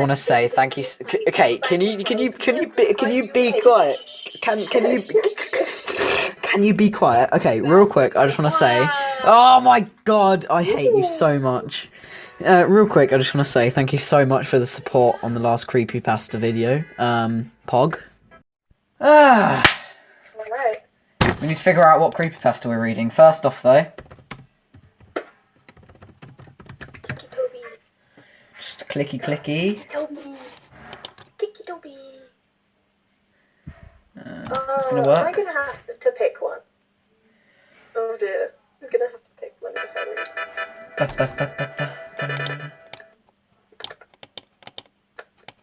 want to say thank you. Okay, can you be quiet? Can you be quiet? Okay, real quick, I just want to say, oh my god, I hate you so much. Real quick, I just want to say thank you so much for the support on the last creepypasta video. Pog. Alright. We need to figure out what creepypasta we're reading. First off, though, just clicky. Tiki Toby. It's gonna work. Am I gonna have to pick one? Oh dear. I'm gonna have to pick one.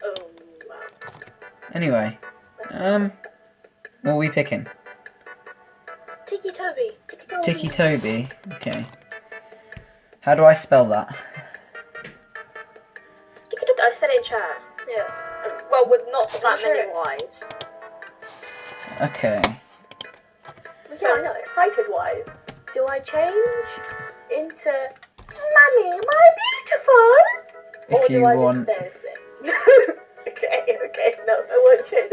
Oh wow. Anyway, what are we picking? Tiki Toby. Tiki Toby. Okay. How do I spell that? Tiki Toby. I said it in chat. Yeah. Well, with not that many Y's. Okay. So, I know, excited wise. Do I change into Mummy, am I beautiful? If or you do I want. just stay as it? Okay. No, I won't change.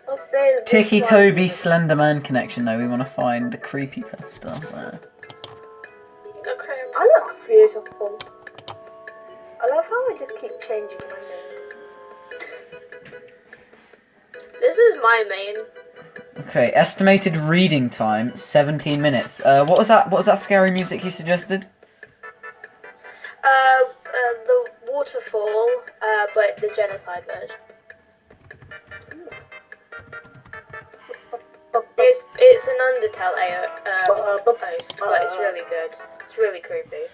I'll stay as Tiki Toby Slenderman connection. No, we want to find the creepypasta there. Okay. I look beautiful. I love how I just keep changing my name. This is my main. Okay, estimated reading time 17 minutes. What was that scary music you suggested? The waterfall, but the genocide version. It's an Undertale post, but it's really good. It's really creepy.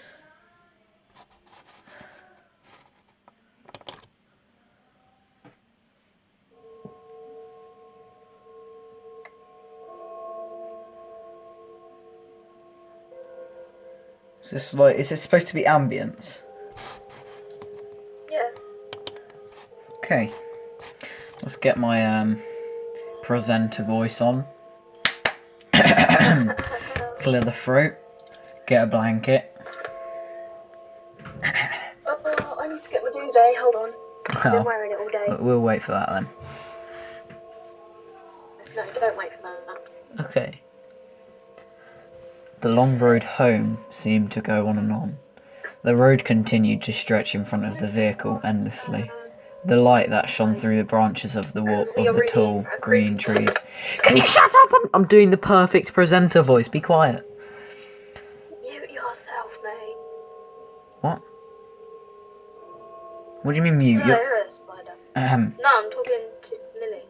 Is this supposed to be ambience? Yeah. Okay. Let's get my presenter voice on. Clear the throat. Get a blanket. Oh, I need to get my duvet. Hold on. I've been wearing it all day. We'll wait for that then. No, don't wait for that. Okay. The long road home seemed to go on and on. The road continued to stretch in front of the vehicle endlessly. The light that shone through the branches of the tall green trees. Can you shut up? I'm doing the perfect presenter voice. Be quiet. Mute yourself, mate. What? What do you mean mute? No, you're a spider. No, I'm talking to Lily.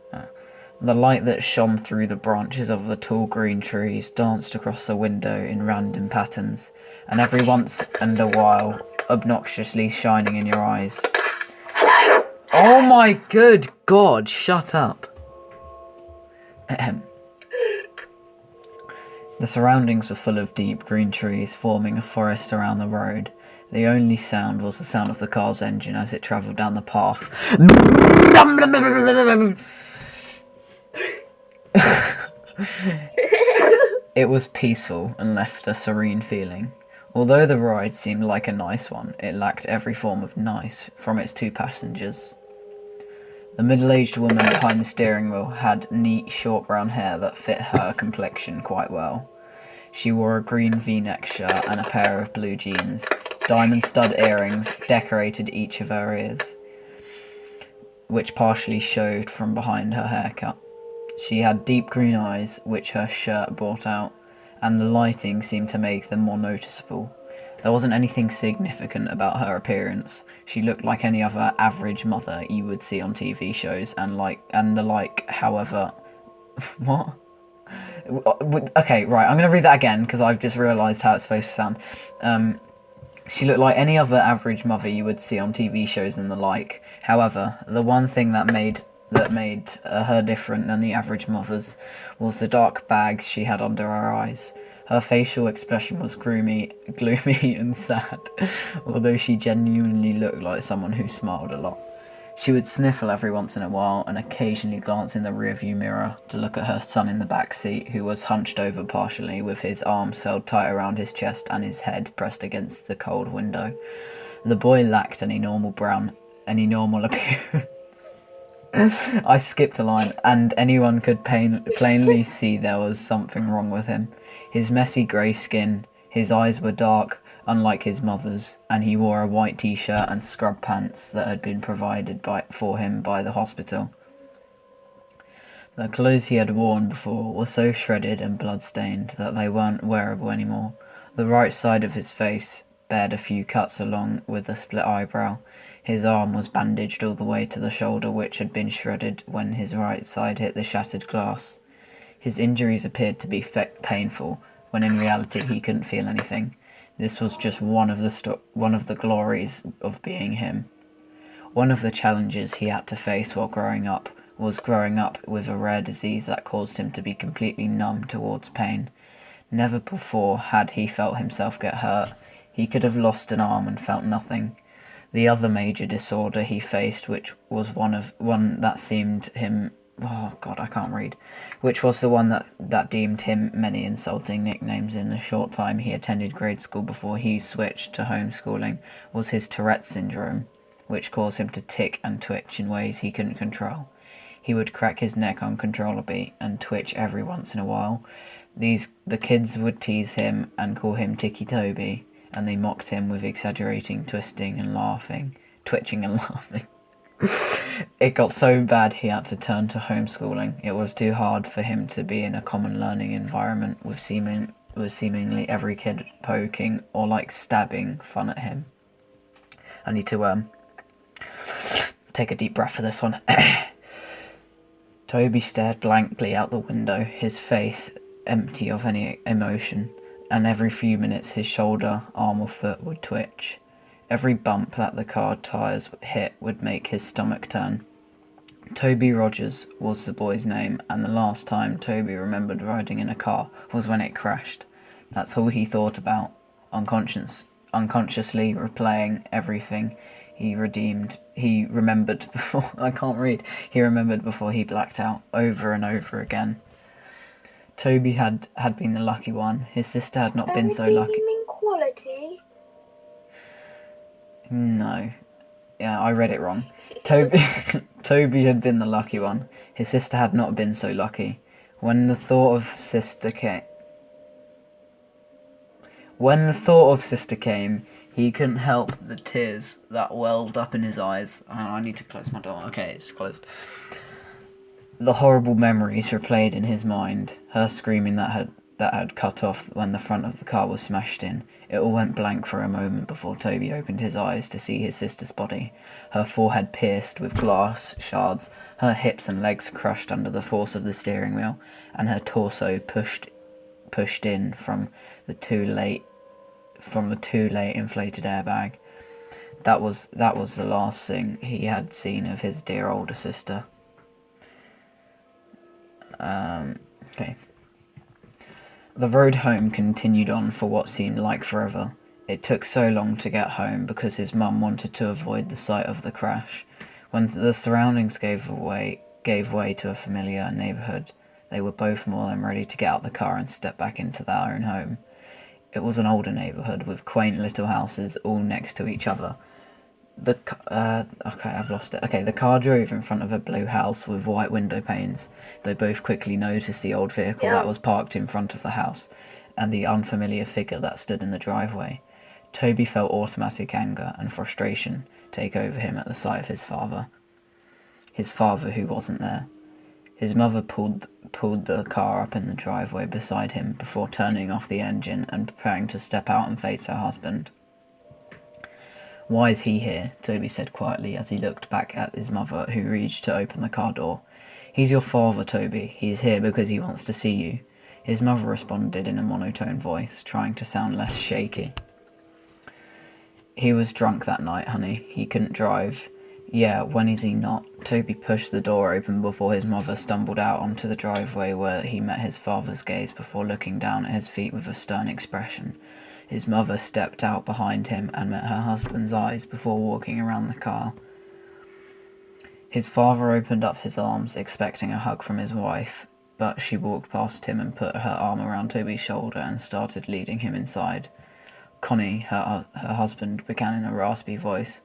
The light that shone through the branches of the tall green trees danced across the window in random patterns, and every once and a while, obnoxiously shining in your eyes. Hello. Oh my good God, shut up. The surroundings were full of deep green trees forming a forest around the road. The only sound was the sound of the car's engine as it travelled down the path. It was peaceful and left a serene feeling. Although the ride seemed like a nice one, it lacked every form of nice from its two passengers. The middle-aged woman behind the steering wheel had neat, short brown hair that fit her complexion quite well. She wore a green V-neck shirt and a pair of blue jeans. Diamond stud earrings decorated each of her ears, which partially showed from behind her haircut. She had deep green eyes, which her shirt brought out, and the lighting seemed to make them more noticeable. There wasn't anything significant about her appearance. She looked like any other average mother you would see on TV shows, however... What? Okay, right, I'm going to read that again, because I've just realised how it's supposed to sound. She looked like any other average mother you would see on TV shows and the like. However, the one thing that made her different than the average mothers was the dark bags she had under her eyes. Her facial expression was gloomy and sad, although she genuinely looked like someone who smiled a lot. She would sniffle every once in a while and occasionally glance in the rearview mirror to look at her son in the back seat, who was hunched over partially with his arms held tight around his chest and his head pressed against the cold window. The boy lacked any normal brown any normal appearance. I skipped a line, and anyone could plainly see there was something wrong with him. His messy grey skin, his eyes were dark, unlike his mother's, and he wore a white t-shirt and scrub pants that had been provided for him by the hospital. The clothes he had worn before were so shredded and blood-stained that they weren't wearable anymore. The right side of his face bared a few cuts along with a split eyebrow. His arm was bandaged all the way to the shoulder, which had been shredded when his right side hit the shattered glass. His injuries appeared to be painful, when in reality he couldn't feel anything. This was just one of the glories of being him. One of the challenges he had to face while growing up was growing up with a rare disease that caused him to be completely numb towards pain. Never before had he felt himself get hurt. He could have lost an arm and felt nothing. The other major disorder he faced, which was one that seemed him... Oh, God, I can't read. Which was the one that deemed him many insulting nicknames in the short time he attended grade school before he switched to homeschooling, was his Tourette's syndrome, which caused him to tick and twitch in ways he couldn't control. He would crack his neck uncontrollably and twitch every once in a while. The kids would tease him and call him Ticky Toby, and they mocked him with exaggerating twitching and laughing. It got so bad he had to turn to homeschooling. It was too hard for him to be in a common learning environment with seemingly every kid poking or stabbing fun at him. I need to take a deep breath for this one. Toby stared blankly out the window, his face empty of any emotion, and every few minutes his shoulder, arm or foot would twitch. Every bump that the car tyres hit would make his stomach turn. Toby Rogers was the boy's name, and the last time Toby remembered riding in a car was when it crashed. That's all he thought about, unconsciously replaying everything he remembered before he blacked out, over and over again. Toby had been the lucky one. His sister had not been so lucky. You mean quality? No. Yeah, I read it wrong. Toby had been the lucky one. His sister had not been so lucky. When the thought of sister came, he couldn't help the tears that welled up in his eyes. Oh, I need to close my door. Okay, it's closed. The horrible memories replayed in his mind. Her screaming that had cut off when the front of the car was smashed in. It all went blank for a moment before Toby opened his eyes to see his sister's body. Her forehead pierced with glass shards, her hips and legs crushed under the force of the steering wheel, and her torso pushed in from the too late inflated airbag. That was the last thing he had seen of his dear older sister. Okay. The road home continued on for what seemed like forever. It took so long to get home because his mum wanted to avoid the sight of the crash. When the surroundings gave way to a familiar neighbourhood, they were both more than ready to get out the car and step back into their own home. It was an older neighbourhood with quaint little houses all next to each other. The car drove in front of a blue house with white window panes. They both quickly noticed the old vehicle that was parked in front of the house, and the unfamiliar figure that stood in the driveway. Toby felt automatic anger and frustration take over him at the sight of his father who wasn't there. His mother pulled the car up in the driveway beside him before turning off the engine and preparing to step out and face her husband. "Why is he here?" Toby said quietly as he looked back at his mother, who reached to open the car door. "He's your father, Toby. He's here because he wants to see you." His mother responded in a monotone voice, trying to sound less shaky. "He was drunk that night, honey. He couldn't drive." "Yeah, when is he not?" Toby pushed the door open before his mother stumbled out onto the driveway, where he met his father's gaze before looking down at his feet with a stern expression. His mother stepped out behind him and met her husband's eyes before walking around the car. His father opened up his arms, expecting a hug from his wife, but she walked past him and put her arm around Toby's shoulder and started leading him inside. "Connie," her husband began in a raspy voice,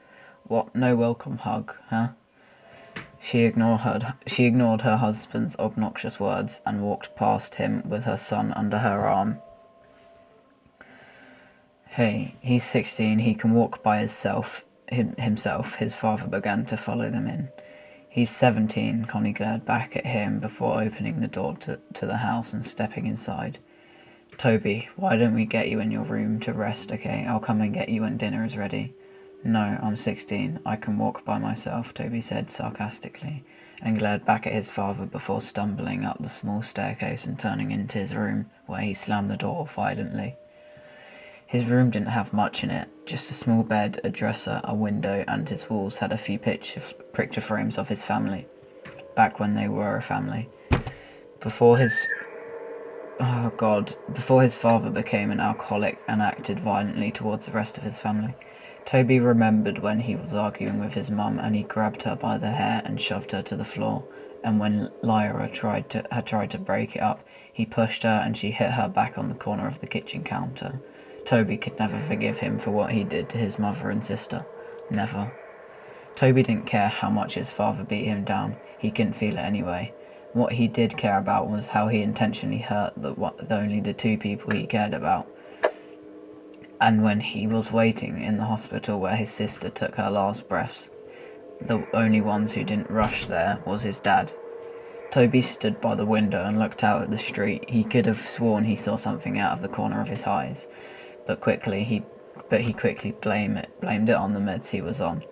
What, no welcome hug, huh? She ignored her husband's obnoxious words and walked past him with her son under her arm. Hey, he's 16, he can walk by himself, his father began to follow them in. He's 17, Connie glared back at him before opening the door to the house and stepping inside. Toby, why don't we get you in your room to rest, okay? I'll come and get you when dinner is ready. No, I'm 16. I can walk by myself, Toby said sarcastically, and glared back at his father before stumbling up the small staircase and turning into his room, where he slammed the door violently. His room didn't have much in it, just a small bed, a dresser, a window, and his walls had a few picture frames of his family, back when they were a family. Before his father became an alcoholic and acted violently towards the rest of his family. Toby remembered when he was arguing with his mum and he grabbed her by the hair and shoved her to the floor, and when Lyra had tried to break it up, he pushed her and she hit her back on the corner of the kitchen counter. Toby could never forgive him for what he did to his mother and sister. Never. Toby didn't care how much his father beat him down. He couldn't feel it anyway. What he did care about was how he intentionally hurt only the two people he cared about. And when he was waiting in the hospital where his sister took her last breaths, the only ones who didn't rush there was his dad. Toby stood by the window and looked out at the street. He could have sworn he saw something out of the corner of his eyes, but he quickly blamed it on the meds he was on.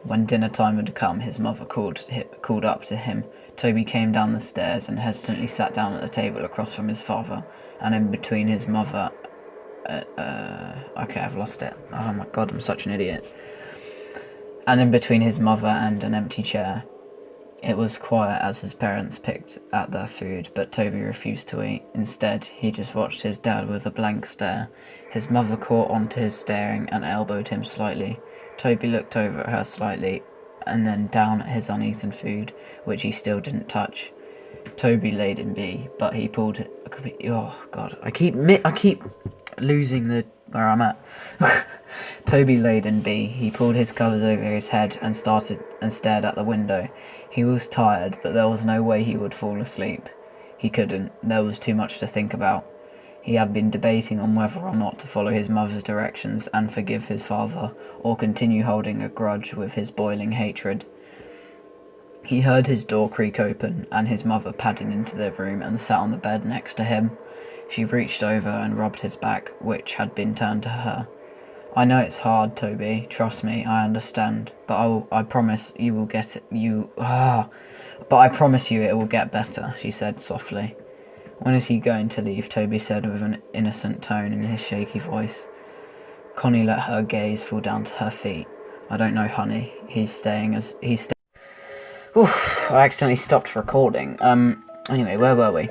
When dinner time had come, his mother called up to him. Toby came down the stairs and hesitantly sat down at the table across from his father, and in between his mother... okay, I've lost it. Oh my god, I'm such an idiot. And in between his mother and an empty chair. It was quiet as his parents picked at their food, but Toby refused to eat. Instead, he just watched his dad with a blank stare. His mother caught onto his staring and elbowed him slightly. Toby looked over at her slightly, and then down at his uneaten food, which he still didn't touch. Toby laid in B, but he pulled... Oh, God. I keep losing where I'm at. Toby laid in B. He pulled his covers over his head and stared at the window. He was tired, but there was no way he would fall asleep. He couldn't. There was too much to think about. He had been debating on whether or not to follow his mother's directions and forgive his father, or continue holding a grudge with his boiling hatred. He heard his door creak open, and his mother padded into the room and sat on the bed next to him. She reached over and rubbed his back, which had been turned to her. I know it's hard, Toby. Trust me, I understand. But I promise you will get it. But I promise you it will get better, she said softly. When is he going to leave? Toby said with an innocent tone in his shaky voice. Connie let her gaze fall down to her feet. I don't know, honey. He's staying. Oof, I accidentally stopped recording. Anyway, where were we?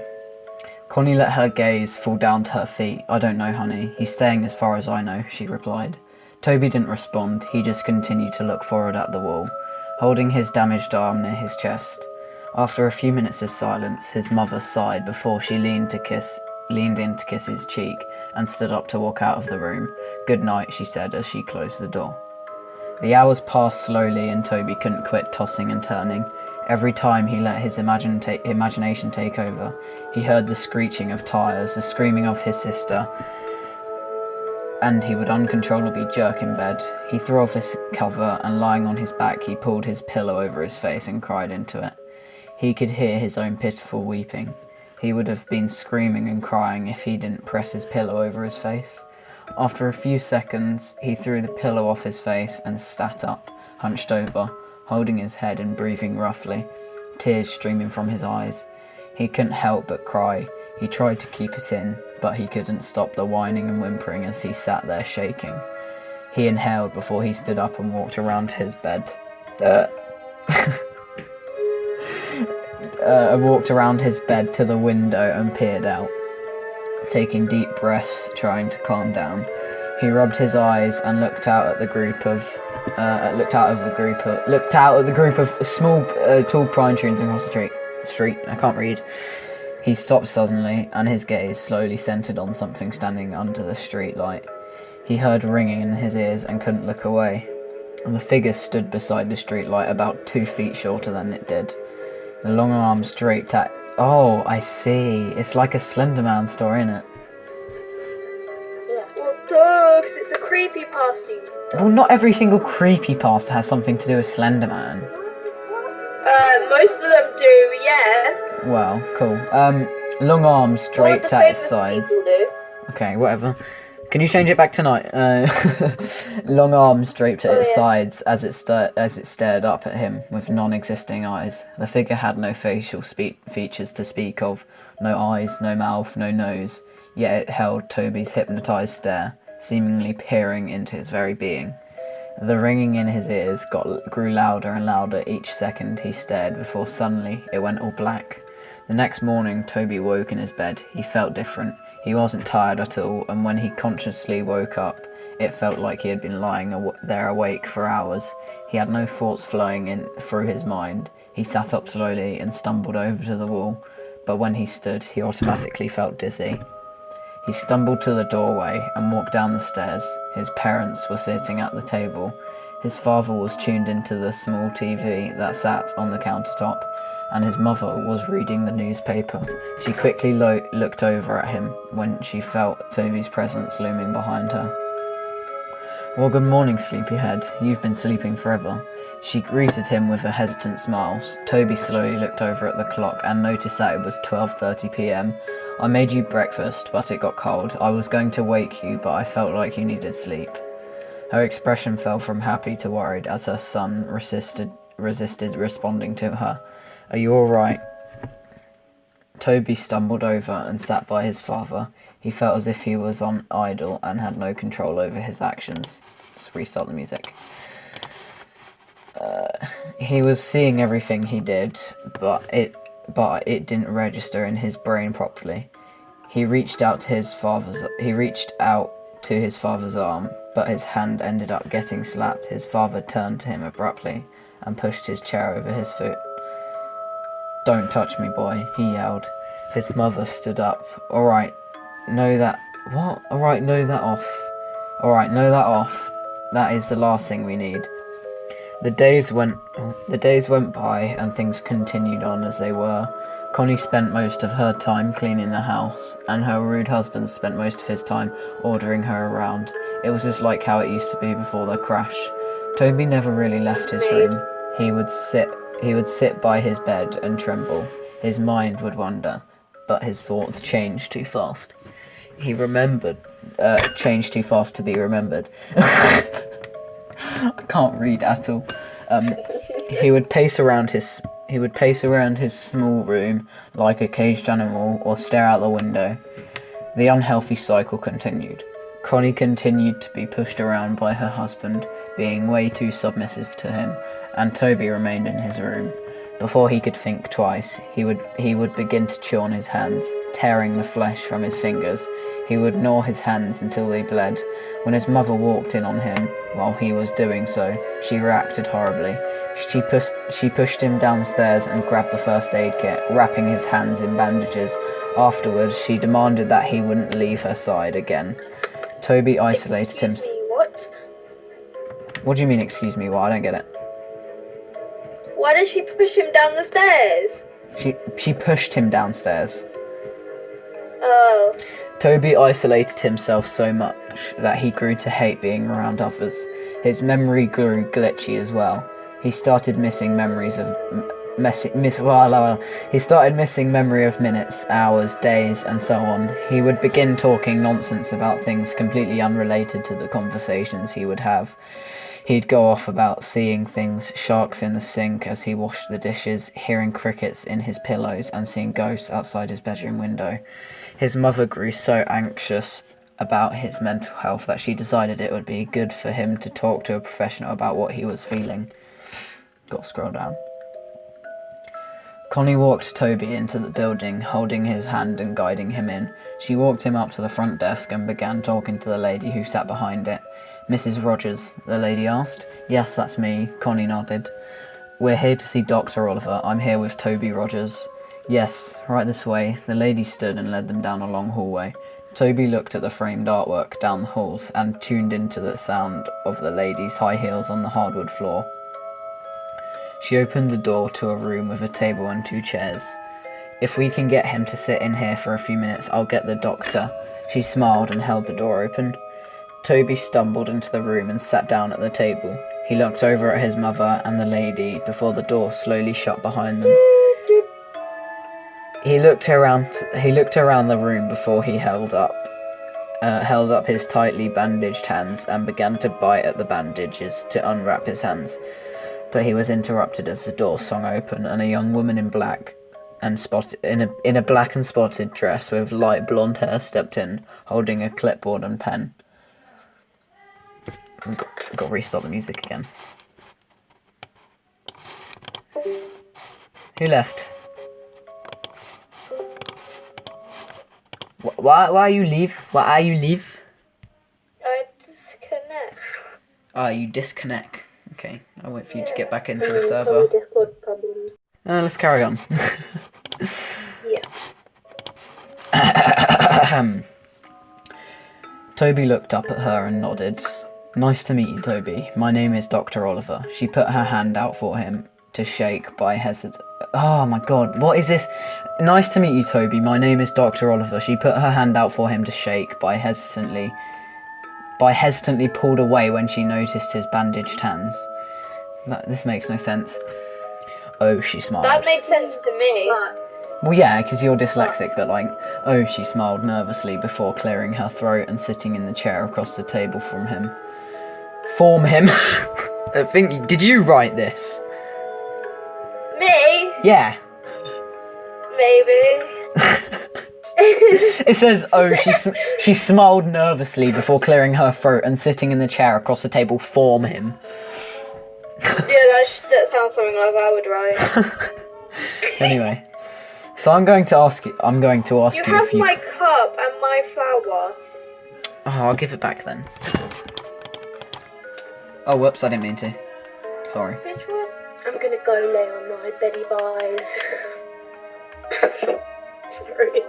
Connie let her gaze fall down to her feet. I don't know, honey. He's staying as far as I know, she replied. Toby didn't respond. He just continued to look forward at the wall, holding his damaged arm near his chest. After a few minutes of silence, his mother sighed before she leaned in to kiss his cheek and stood up to walk out of the room. Good night, she said as she closed the door. The hours passed slowly and Toby couldn't quit tossing and turning. Every time he let his imagination take over, he heard the screeching of tires, the screaming of his sister, and he would uncontrollably jerk in bed. He threw off his cover and lying on his back, he pulled his pillow over his face and cried into it. He could hear his own pitiful weeping. He would have been screaming and crying if he didn't press his pillow over his face. After a few seconds, he threw the pillow off his face and sat up, hunched over, holding his head and breathing roughly, tears streaming from his eyes. He couldn't help but cry. He tried to keep it in, but he couldn't stop the whining and whimpering as he sat there shaking. He inhaled before he stood up and walked around his bed. Walked around his bed to the window and peered out, taking deep breaths, trying to calm down. He rubbed his eyes and looked out at the group of small, tall pine trees across the street. I can't read. He stopped suddenly, and his gaze slowly centered on something standing under the street light. He heard ringing in his ears and couldn't look away. and the figure stood beside the streetlight about 2 feet shorter than it did. The long arms draped at... Oh, I see. It's like a Slender Man story, isn't it? Yeah. Well, duh, 'cause it's a creepypasta. Well, not every single creepypasta has something to do with Slender Man. Most of them do, yeah. Well, cool. Long arms draped at his sides. Okay, whatever. Can you change it back tonight? Long arms draped at its sides as it stared up at him with non-existing eyes. The figure had no facial features to speak of, no eyes, no mouth, no nose. Yet it held Toby's hypnotized stare, seemingly peering into his very being. The ringing in his ears grew louder and louder each second he stared before suddenly it went all black. The next morning, Toby woke in his bed. He felt different. He wasn't tired at all, and when he consciously woke up, it felt like he had been lying there awake for hours. He had no thoughts flowing in through his mind. He sat up slowly and stumbled over to the wall, but when he stood, he automatically felt dizzy. He stumbled to the doorway and walked down the stairs. His parents were sitting at the table. His father was tuned into the small TV that sat on the countertop, and his mother was reading the newspaper. She quickly looked over at him when she felt Toby's presence looming behind her. "Well, good morning, sleepyhead. You've been sleeping forever." She greeted him with a hesitant smile. Toby slowly looked over at the clock and noticed that it was 12:30 p.m. "I made you breakfast, but it got cold. I was going to wake you, but I felt like you needed sleep." Her expression fell from happy to worried as her son resisted responding to her. "Are you all right?" Toby stumbled over and sat by his father. He felt as if he was on idle and had no control over his actions. Let's restart the music. He was seeing everything he did, but it didn't register in his brain properly. He reached out to his father's arm, but his hand ended up getting slapped. His father turned to him abruptly and pushed his chair over his foot. "Don't touch me, boy," he yelled. His mother stood up. All right, know that off. That is the last thing we need." The days went by and things continued on as they were. Connie spent most of her time cleaning the house, and her rude husband spent most of his time ordering her around. It was just like how it used to be before the crash. Toby never really left his room. He would sit by his bed and tremble. His mind would wander, but his thoughts changed too fast. Changed too fast to be remembered. I can't read at all. He would pace around his small room like a caged animal or stare out the window. The unhealthy cycle continued. Connie continued to be pushed around by her husband, being way too submissive to him, and Toby remained in his room. Before he could think twice, he would begin to chew on his hands, tearing the flesh from his fingers. He would gnaw his hands until they bled. When his mother walked in on him while he was doing so, she reacted horribly. She pushed him downstairs and grabbed the first aid kit, wrapping his hands in bandages. Afterwards, she demanded that he wouldn't leave her side again. Toby isolated himself. What? What do you mean, excuse me? Well, I don't get it. Why did she push him down the stairs? She pushed him downstairs. Oh. Toby isolated himself so much that he grew to hate being around others. His memory grew glitchy as well. He started missing memories of He started missing memory of minutes, hours, days, and so on. He would begin talking nonsense about things completely unrelated to the conversations he would have. He'd go off about seeing things, sharks in the sink as he washed the dishes, hearing crickets in his pillows, and seeing ghosts outside his bedroom window. His mother grew so anxious about his mental health that she decided it would be good for him to talk to a professional about what he was feeling. Gotta scroll down. Connie walked Toby into the building, holding his hand and guiding him in. She walked him up to the front desk and began talking to the lady who sat behind it. "Mrs. Rogers?" the lady asked. "Yes, that's me," Connie nodded. "We're here to see Dr. Oliver. I'm here with Toby Rogers." "Yes, right this way." The lady stood and led them down a long hallway. Toby looked at the framed artwork down the halls and tuned into the sound of the lady's high heels on the hardwood floor. She opened the door to a room with a table and 2 chairs. "If we can get him to sit in here for a few minutes, I'll get the doctor." She smiled and held the door open. Toby stumbled into the room and sat down at the table. He looked over at his mother and the lady before the door slowly shut behind them. He looked around the room before he held up his tightly bandaged hands and began to bite at the bandages to unwrap his hands. But he was interrupted as the door swung open and a young woman in black and in a black and spotted dress with light blonde hair stepped in, holding a clipboard and pen. Got to restart the music again. Who left? Why you leave? Why are you leave? I disconnect. You disconnect. Okay, I'll wait for you to get back into the server. Discord problems. Let's carry on. Yeah. Toby looked up at her and nodded. "Nice to meet you, Toby. My name is Dr. Oliver." She put her hand out for him to shake by Oh my god, what is this? "Nice to meet you, Toby. My name is Dr. Oliver." She put her hand out for him to shake by hesitantly pulled away when she noticed his bandaged hands. This makes no sense. "Oh," she smiled. That made sense to me. Well, yeah, because you're dyslexic, but "Oh," she smiled nervously before clearing her throat and sitting in the chair across the table from him. Form him? Did you write this? Me? Yeah. Maybe. It says, "Oh," she smiled nervously before clearing her throat and sitting in the chair across the table. Form him. Yeah, that sounds something like I would write. Anyway, so I'm going to ask you You have if you... my cup and my flower. Oh, I'll give it back then. Oh, whoops, I didn't mean to. Sorry. Which one? I'm gonna go lay on my Betty Buys. Sorry.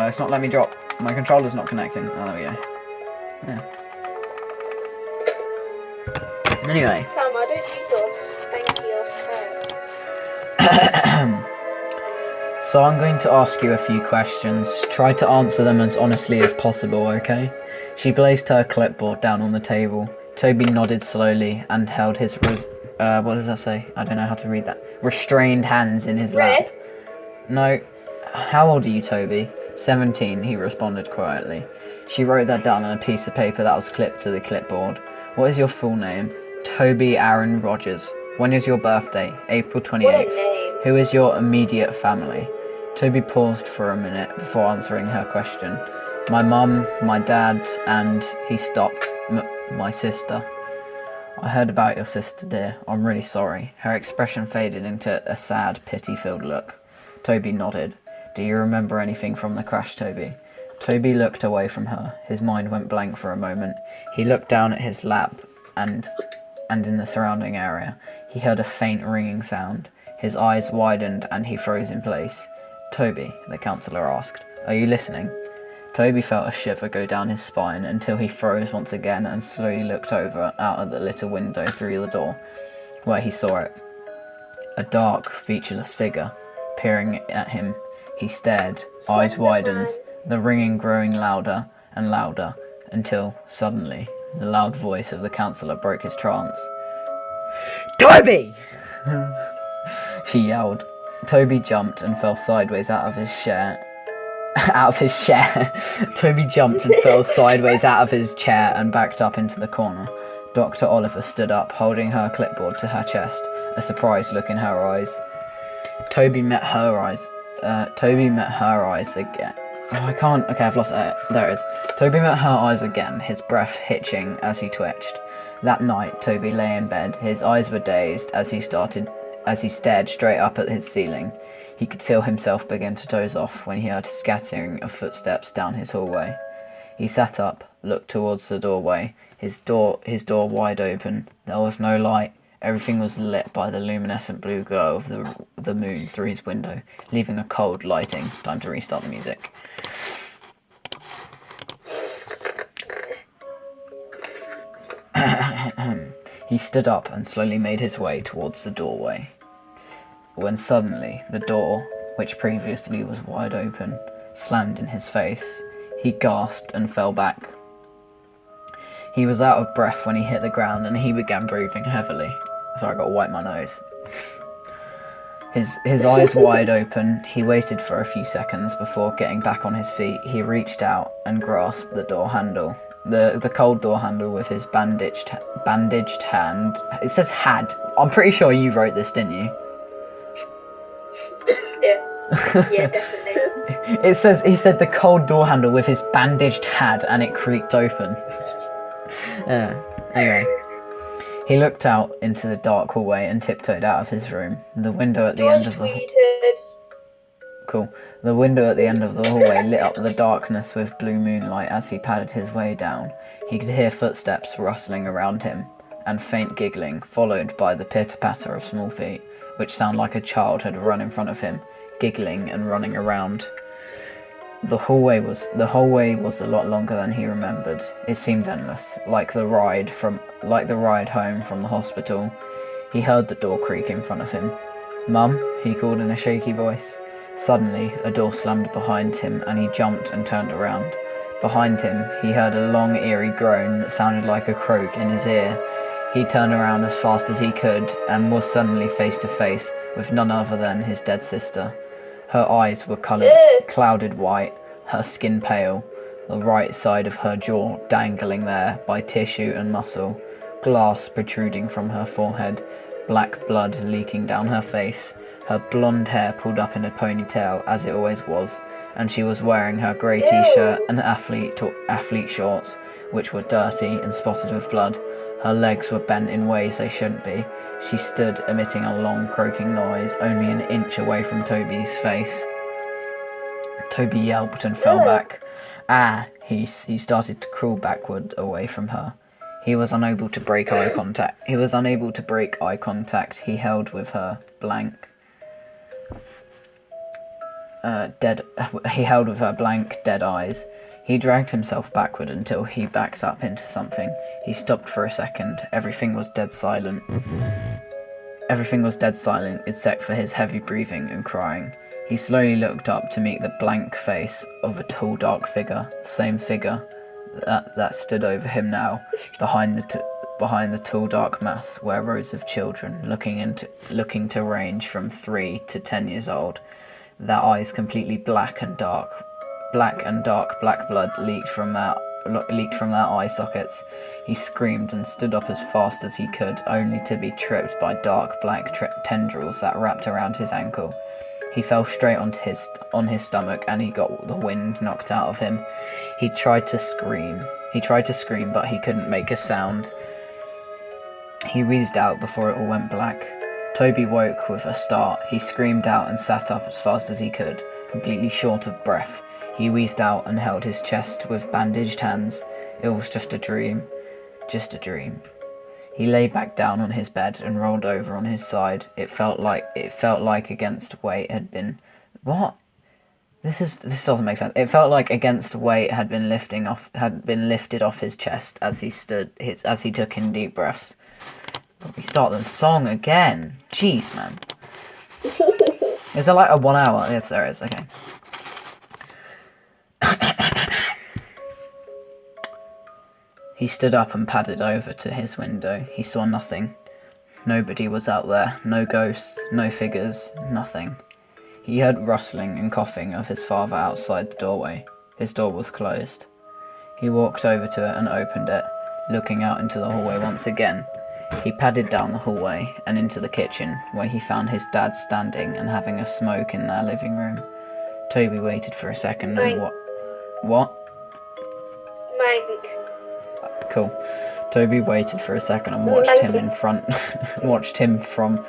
It's not letting me drop. My controller's not connecting. Oh, there we go. Yeah. Anyway. Sam, I don't use those spanky So I'm going to ask you a few questions. Try to answer them as honestly as possible, okay? She placed her clipboard down on the table. Toby nodded slowly and held his what does that say? I don't know how to read that. Restrained hands in his lap. Wrist? No. How old are you, Toby? 17, he responded quietly. She wrote that down on a piece of paper that was clipped to the clipboard. What is your full name? Toby Aaron Rogers. When is your birthday? April 28th. What a name. Who is your immediate family? Toby paused for a minute before answering her question. My mum, my dad, and he stopped. My sister. I heard about your sister, dear. I'm really sorry. Her expression faded into a sad, pity-filled look. Toby nodded. Do you remember anything from the crash, Toby? Toby looked away from her. His mind went blank for a moment. He looked down at his lap and in the surrounding area. He heard a faint ringing sound. His eyes widened and he froze in place. Toby, the counsellor asked, are you listening? Toby felt a shiver go down his spine until he froze once again and slowly looked over out of the little window through the door, where he saw it. A dark, featureless figure peering at him. He stared, eyes widened, the ringing growing louder and louder, until, suddenly, the loud voice of the counsellor broke his trance. Toby! She yelled. Toby jumped and fell sideways out of his chair. Toby jumped and fell sideways out of his chair and backed up into the corner. Dr. Oliver stood up, holding her clipboard to her chest, a surprised look in her eyes. Toby met her eyes again. Oh, I can't. Okay, I've lost it. There it is. Toby met her eyes again, his breath hitching as he twitched. That night, Toby lay in bed. His eyes were dazed as he stared straight up at his ceiling. He could feel himself begin to doze off when he heard a scattering of footsteps down his hallway. He sat up, looked towards the doorway, his door wide open. There was no light. Everything was lit by the luminescent blue glow of the moon through his window, leaving a cold lighting. Time to restart the music. He stood up and slowly made his way towards the doorway, when suddenly the door, which previously was wide open, slammed in his face. He gasped and fell back. He was out of breath when he hit the ground and he began breathing heavily. Sorry, I got to wipe my nose. His eyes wide open, he waited for a few seconds before getting back on his feet. He reached out and grasped the door handle. The cold door handle with his bandaged hand. It says had. I'm pretty sure you wrote this, didn't you? Yeah, definitely. He said the cold door handle with his bandaged hand and it creaked open. Anyway. He looked out into the dark hallway and tiptoed out of his room. The window at the end of the The window at the end of the hallway lit up the darkness with blue moonlight as he padded his way down. He could hear footsteps rustling around him and faint giggling, followed by the pitter-patter of small feet, which sounded like a child had run in front of him, giggling and running around. The hallway was a lot longer than he remembered. It seemed endless, like the ride home from the hospital. He heard the door creak in front of him. "Mum," he called in a shaky voice. Suddenly, a door slammed behind him and he jumped and turned around. Behind him, he heard a long, eerie groan that sounded like a croak in his ear. He turned around as fast as he could and was suddenly face to face with none other than his dead sister. Her eyes were clouded white, her skin pale, the right side of her jaw dangling there by tissue and muscle, glass protruding from her forehead, black blood leaking down her face, her blonde hair pulled up in a ponytail as it always was, and she was wearing her grey t-shirt and athlete shorts, which were dirty and spotted with blood. Her legs were bent in ways they shouldn't be. She stood emitting a long croaking noise only an inch away from Toby's face. Toby yelped and fell back. He started to crawl backward away from her. He was unable to break eye contact. He held with her blank, dead eyes. He dragged himself backward until he backed up into something. He stopped for a second. Everything was dead silent except for his heavy breathing and crying. He slowly looked up to meet the blank face of a tall, dark figure, the same figure that stood over him now, behind the tall, dark mass were rows of children looking to range from 3 to 10 years old. Their eyes completely black blood leaked from their eye sockets. He screamed and stood up as fast as he could, only to be tripped by dark black tendrils that wrapped around his ankle. He fell straight on his stomach and he got the wind knocked out of him. He tried to scream, but he couldn't make a sound. He wheezed out before it all went black. Toby woke with a start. He screamed out and sat up as fast as he could, completely short of breath. He wheezed out and held his chest with bandaged hands. It was just a dream. He lay back down on his bed and rolled over on his side. It felt like against weight had been... What? This doesn't make sense. It felt like against weight had been lifted off his chest as he took in deep breaths. We start the song again. Jeez, man. Is it like a 1 hour? Yes, there is. Okay. He stood up and padded over to his window. He saw nothing. Nobody was out there. No ghosts, no figures, nothing. He heard rustling and coughing of his father outside the doorway. His door was closed. He walked over to it and opened it, looking out into the hallway once again. He padded down the hallway and into the kitchen, where he found his dad standing and having a smoke in their living room. Toby waited for a second and What? Mank. Cool. Toby waited for a second and watched him from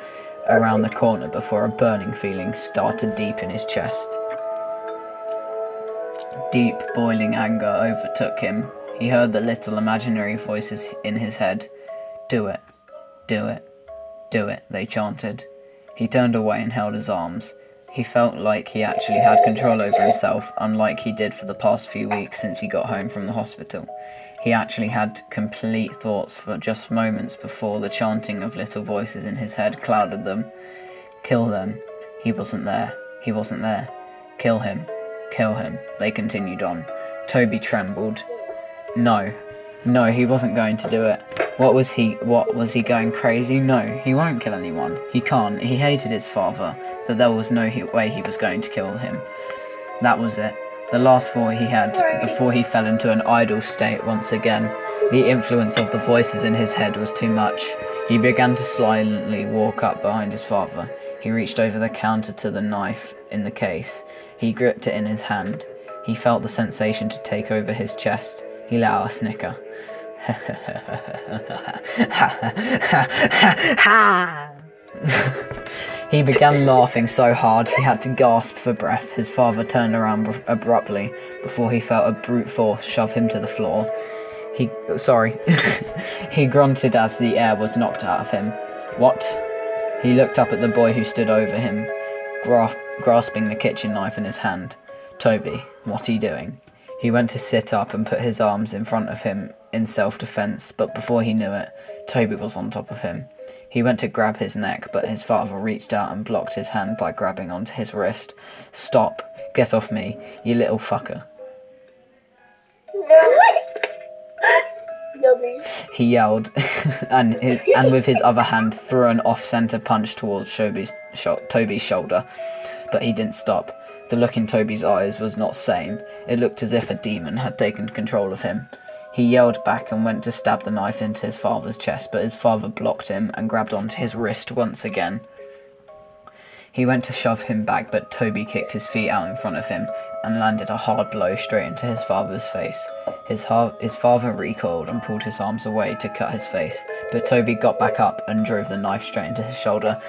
around the corner before a burning feeling started deep in his chest. Deep, boiling anger overtook him. He heard the little imaginary voices in his head. "Do it. Do it. Do it," they chanted. He turned away and held his arms. He felt like he actually had control over himself, unlike he did for the past few weeks since he got home from the hospital. He actually had complete thoughts for just moments before the chanting of little voices in his head clouded them. Kill them. He wasn't there. He wasn't there. Kill him. Kill him. They continued on. Toby trembled. No, he wasn't going to do it. What was he going crazy? No, he won't kill anyone. He can't. He hated his father, but there was no way he was going to kill him. That was it. The last thought he had before he fell into an idle state once again. The influence of the voices in his head was too much. He began to silently walk up behind his father. He reached over the counter to the knife in the case. He gripped it in his hand. He felt the sensation to take over his chest. He let out a snicker. He began laughing so hard he had to gasp for breath. His father turned around abruptly before he felt a brute force shove him to the floor. He grunted as the air was knocked out of him. What? He looked up at the boy who stood over him, grasping the kitchen knife in his hand. Toby, what are you doing? He went to sit up and put his arms in front of him in self-defense, but before he knew it, Toby was on top of him. He went to grab his neck, but his father reached out and blocked his hand by grabbing onto his wrist. Stop! Get off me, you little fucker. He yelled, and with his other hand threw an off-center punch towards Toby's shoulder, but he didn't stop. The look in Toby's eyes was not sane. It looked as if a demon had taken control of him. He yelled back and went to stab the knife into his father's chest, but his father blocked him and grabbed onto his wrist once again. He went to shove him back, but Toby kicked his feet out in front of him and landed a hard blow straight into his father's face. His father recoiled and pulled his arms away to cut his face, but Toby got back up and drove the knife straight into his shoulder.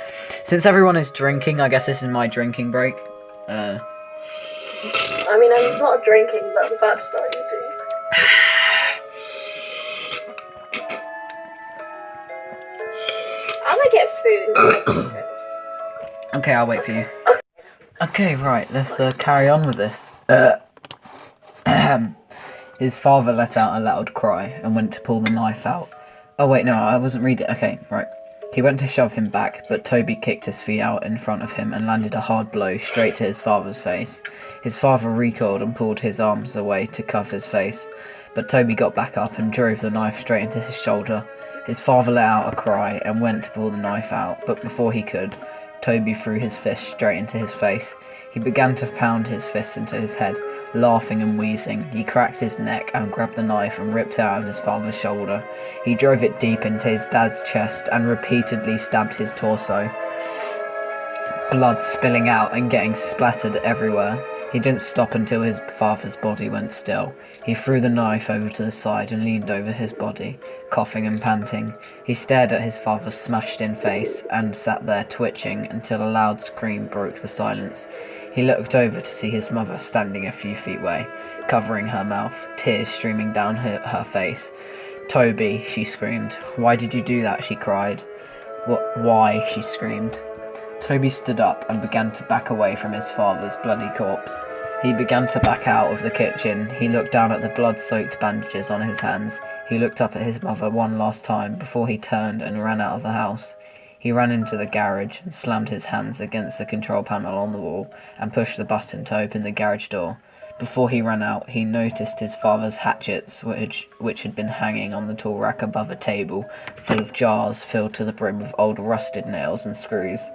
Since everyone is drinking, I guess this is my drinking break. I mean, I'm not drinking, but I'm about to start eating. I'm gonna get food. Okay, I'll wait for you. Okay, right, let's carry on with this. His father let out a loud cry and went to pull the knife out. Oh wait, no, I wasn't reading. Okay, right. He went to shove him back, but Toby kicked his feet out in front of him and landed a hard blow straight to his father's face. His father recoiled and pulled his arms away to cover his face, but Toby got back up and drove the knife straight into his shoulder. His father let out a cry and went to pull the knife out, but before he could, Toby threw his fist straight into his face. He began to pound his fists into his head, laughing and wheezing. He cracked his neck and grabbed the knife and ripped it out of his father's shoulder. He drove it deep into his dad's chest and repeatedly stabbed his torso, blood spilling out and getting splattered everywhere. He didn't stop until his father's body went still. He threw the knife over to the side and leaned over his body, coughing and panting. He stared at his father's smashed-in face and sat there twitching until a loud scream broke the silence. He looked over to see his mother standing a few feet away, covering her mouth, tears streaming down her face. "Toby," she screamed. "Why did you do that?" she cried. Why?" she screamed. Toby stood up and began to back away from his father's bloody corpse. He began to back out of the kitchen. He looked down at the blood-soaked bandages on his hands. He looked up at his mother one last time before he turned and ran out of the house. He ran into the garage and slammed his hands against the control panel on the wall and pushed the button to open the garage door. Before he ran out, he noticed his father's hatchets, which had been hanging on the tool rack above a table full of jars filled to the brim with old rusted nails and screws.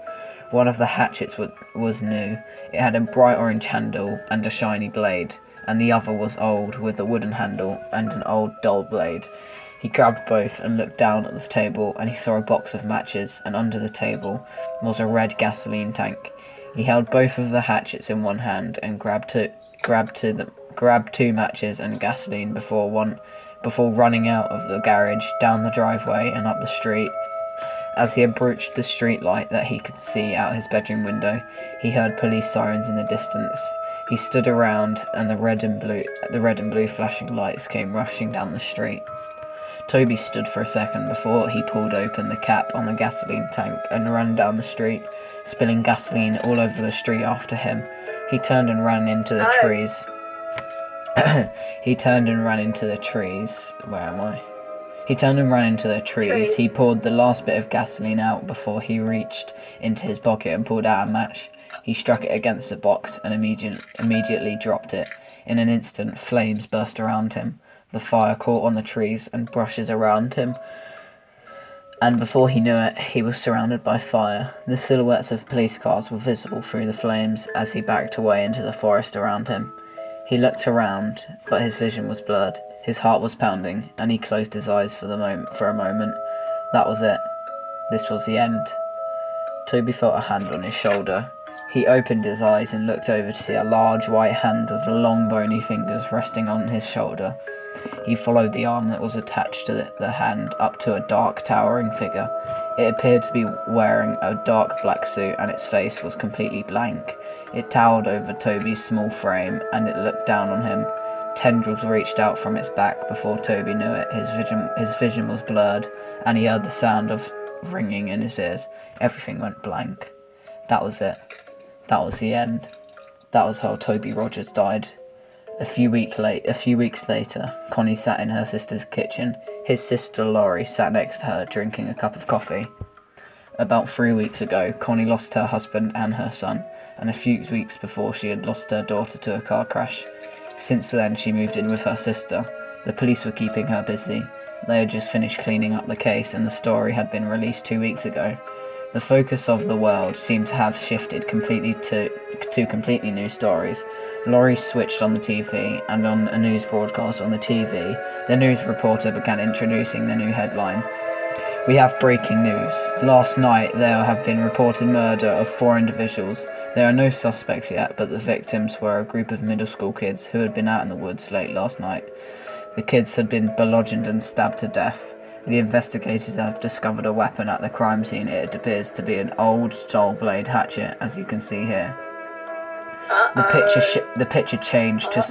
One of the hatchets was new. It had a bright orange handle and a shiny blade, and the other was old, with a wooden handle and an old dull blade. He grabbed both and looked down at the table, and he saw a box of matches, and under the table was a red gasoline tank. He held both of the hatchets in one hand and grabbed two matches and gasoline before running out of the garage, down the driveway and up the street. As he approached the street light that he could see out his bedroom window, he heard police sirens in the distance. He stood around, and the red and blue flashing lights came rushing down the street. Toby stood for a second before he pulled open the cap on the gasoline tank and ran down the street, spilling gasoline all over the street after him. He turned and ran into the trees. He turned and ran into the trees. Where am I? He turned and ran into the trees. He poured the last bit of gasoline out before he reached into his pocket and pulled out a match. He struck it against the box and immediately dropped it. In an instant, flames burst around him. The fire caught on the trees and brushes around him. And before he knew it, he was surrounded by fire. The silhouettes of police cars were visible through the flames as he backed away into the forest around him. He looked around, but his vision was blurred. His heart was pounding, and he closed his eyes for a moment. That was it. This was the end. Toby felt a hand on his shoulder. He opened his eyes and looked over to see a large white hand with long bony fingers resting on his shoulder. He followed the arm that was attached to the hand up to a dark, towering figure. It appeared to be wearing a dark black suit, and its face was completely blank. It towered over Toby's small frame, and it looked down on him. Tendrils reached out from its back before Toby knew it. His vision was blurred, and he heard the sound of ringing in his ears. Everything went blank. That was it. That was the end. That was how Toby Rogers died. A few weeks later, Connie sat in her sister's kitchen. His sister Laurie sat next to her, drinking a cup of coffee. About 3 weeks ago, Connie lost her husband and her son, and a few weeks before she had lost her daughter to a car crash. Since then, she moved in with her sister. The police were keeping her busy. They had just finished cleaning up the case, and the story had been released 2 weeks ago. The focus of the world seemed to have shifted completely to completely new stories. Laurie switched on the TV, and on a news broadcast on the TV, the news reporter began introducing the new headline. We have breaking news. Last night, there have been reported murder of 4 individuals. There are no suspects yet, but the victims were a group of middle school kids who had been out in the woods late last night. The kids had been bludgeoned and stabbed to death. The investigators have discovered a weapon at the crime scene. It appears to be an old dull blade hatchet, as you can see here. The picture changed to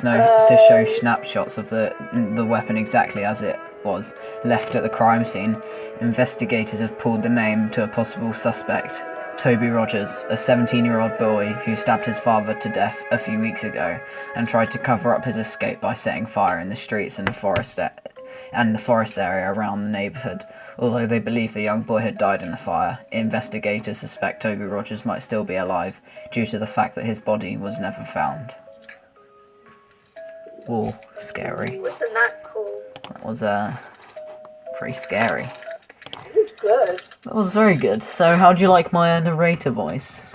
show snapshots of the weapon exactly as it was left at the crime scene. Investigators have pulled the name to a possible suspect, Toby Rogers, a 17-year-old boy who stabbed his father to death a few weeks ago and tried to cover up his escape by setting fire in the streets and the forest area around the neighbourhood. Although they believe the young boy had died in the fire, investigators suspect Toby Rogers might still be alive due to the fact that his body was never found. Whoa, scary. Wasn't that cool? That was pretty scary. It was good. That was very good. So how do you like my narrator voice?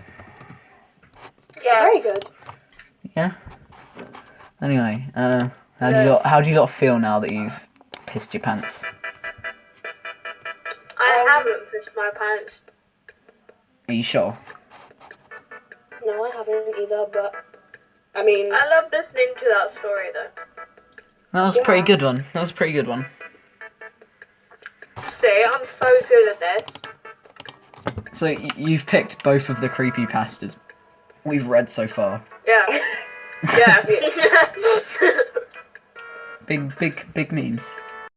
Yeah, very good. Yeah? Anyway, how do you lot feel now that you've pissed your pants? I haven't pissed my pants. Are you sure? No, I haven't either, but I mean, I love listening to that story though. That was a pretty good one. That was a pretty good one. See, I'm so good at this. So you've picked both of the creepypastas we've read so far. Yeah. Yeah. Big memes.